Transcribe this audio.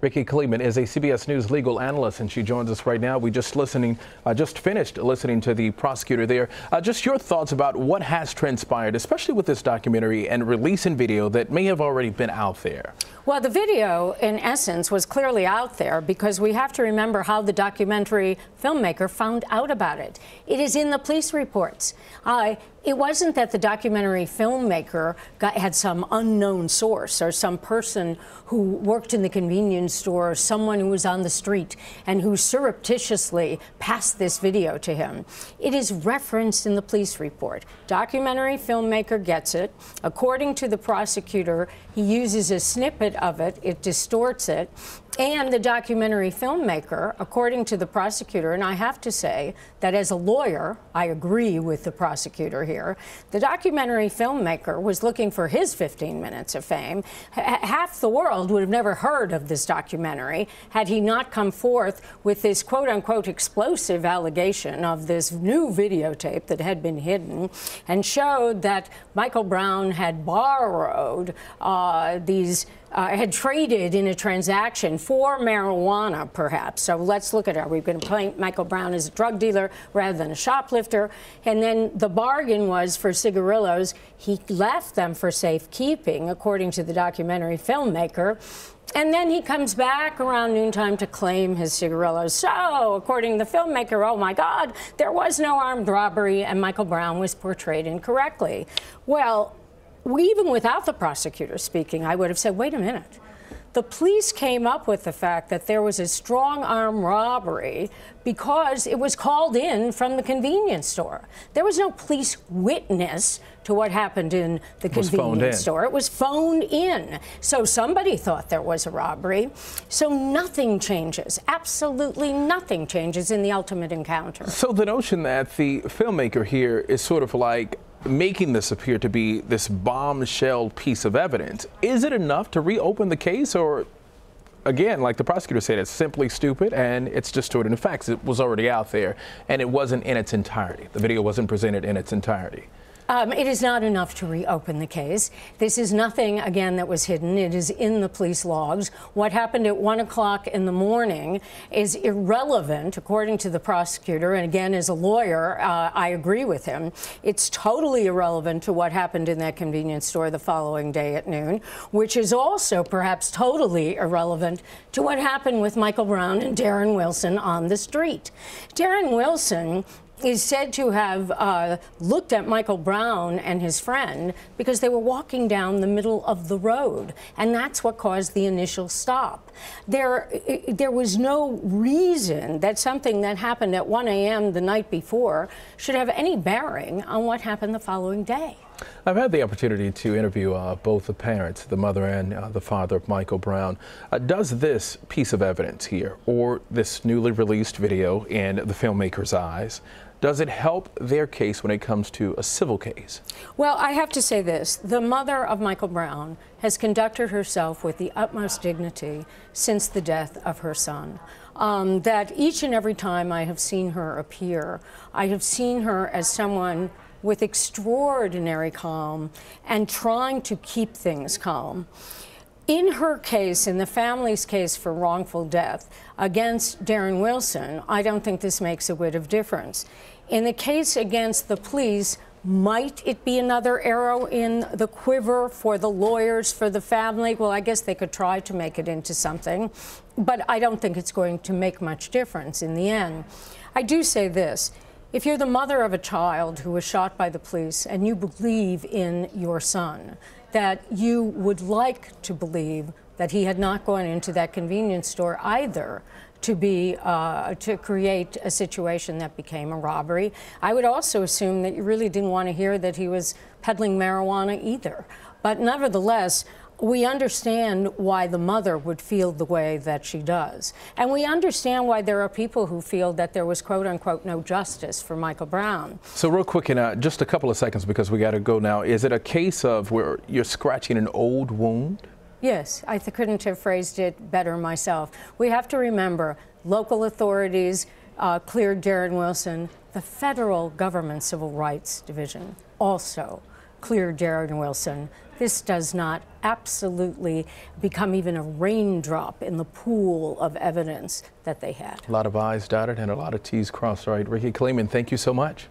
Rikki Klieman is a CBS News legal analyst, and she joins us right now. We just finished listening to the prosecutor there. Just your thoughts about what has transpired, especially with this documentary and releasing video that may have already been out there. Well, the video, in essence, was clearly out there because we have to remember how the documentary filmmaker found out about it. It is in the police reports. It wasn't that the documentary filmmaker had some unknown source or some person who worked in the convenience store or someone who was on the street and who surreptitiously passed this video to him. It is referenced in the police report. Documentary filmmaker gets it. According to the prosecutor, he uses a snippet of it. It distorts it. And the documentary filmmaker, according to the prosecutor, and I have to say that as a lawyer, I agree with the prosecutor here, the documentary filmmaker was looking for his 15 minutes of fame. Half the world would have never heard of this documentary had he not come forth with this quote-unquote explosive allegation of this new videotape that had been hidden and showed that Michael Brown had borrowed had traded in a transaction for marijuana, perhaps. So let's look at it. Are we going to paint Michael Brown as a drug dealer rather than a shoplifter? And then the bargain was for cigarillos. He left them for safekeeping, according to the documentary filmmaker. And then he comes back around noontime to claim his cigarillos. So, according to the filmmaker, oh my God, there was no armed robbery and Michael Brown was portrayed incorrectly. Well, even without the prosecutor speaking, I would have said, wait a minute. The police came up with the fact that there was a strong arm robbery because it was called in from the convenience store. There was no police witness to what happened in the convenience store. It was phoned in. So somebody thought there was a robbery. So nothing changes. Absolutely nothing changes in the ultimate encounter. So the notion that the filmmaker here is sort of like making this appear to be this bombshell piece of evidence, is it enough to reopen the case? Or, again, like the prosecutor said, it's simply stupid and it's distorted. In fact, it was already out there and it wasn't in its entirety. The video wasn't presented in its entirety. It is not enough to reopen the case. This is nothing, again, that was hidden. It is in the police logs. What happened at 1 o'clock in the morning is irrelevant, according to the prosecutor. And again, as a lawyer, I agree with him. It's totally irrelevant to what happened in that convenience store the following day at noon, which is also perhaps totally irrelevant to what happened with Michael Brown and Darren Wilson on the street. Darren Wilson is said to have looked at Michael Brown and his friend because they were walking down the middle of the road, and that's what caused the initial stop. There was no reason that something that happened at 1 a.m. the night before should have any bearing on what happened the following day. I've had the opportunity to interview both the parents, the mother and the father of Michael Brown. Does this piece of evidence here, or this newly released video in the filmmaker's eyes, does it help their case when it comes to a civil case? Well, I have to say this. The mother of Michael Brown has conducted herself with the utmost dignity since the death of her son. That each and every time I have seen her appear, I have seen her as someone with extraordinary calm and trying to keep things calm. In her case, in the family's case for wrongful death against Darren Wilson, I don't think this makes a whit of difference. In the case against the police, might it be another arrow in the quiver for the lawyers, for the family? Well, I guess they could try to make it into something, but I don't think it's going to make much difference in the end. I do say this. If you're the mother of a child who was shot by the police and you believe in your son, that you would like to believe that he had not gone into that convenience store either to create a situation that became a robbery. I would also assume that you really didn't want to hear that he was peddling marijuana either. But nevertheless, we understand why the mother would feel the way that she does. And we understand why there are people who feel that there was, quote unquote, no justice for Michael Brown. So real quick, in just a couple of seconds, because we got to go now, is it a case of where you're scratching an old wound? Yes, I couldn't have phrased it better myself. We have to remember local authorities cleared Darren Wilson. The federal government civil rights division also clear Jared Wilson, this does not absolutely become even a raindrop in the pool of evidence that they had. A lot of I's dotted and a lot of T's crossed, right? Rikki Klieman, thank you so much.